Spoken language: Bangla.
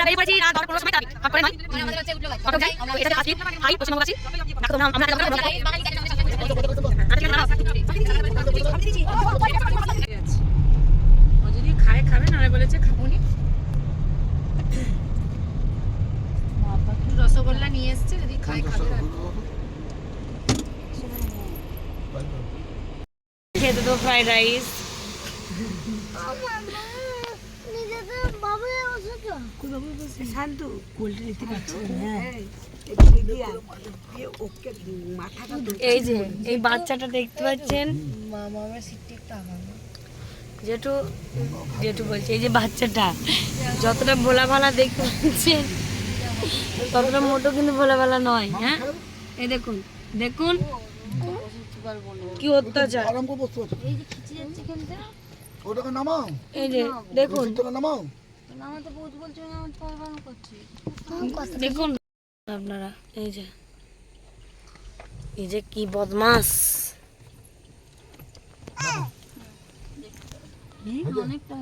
বেরিয়ে পড়েছি রাত 10-15 সময় তারপরে নয় আমাদের হচ্ছে উঠলো কত যাই আমরা এটা আসি হাই পশ্চিমবঙ্গ আছি দেখো আমরা যদি খায় খাবে না বলেছে খাবনি রসগোল্লা নিয়ে এসছে যদি খায় খাবে খেতে তো ফ্রাইড রাইস এই যে এই বাচ্চাটা দেখতে পাচ্ছেন জেঠু জেঠু বলছে এই যে বাচ্চাটা যতটা ভোলা ভালা দেখতে পাচ্ছেন ততটা মোটো কিন্তু ভোলা ভালা নয়। হ্যাঁ এই দেখুন দেখুন কি অত্যাচার এই যে দেখুন দেখুন আপনারা এই যে কি বদমাস অনেকটা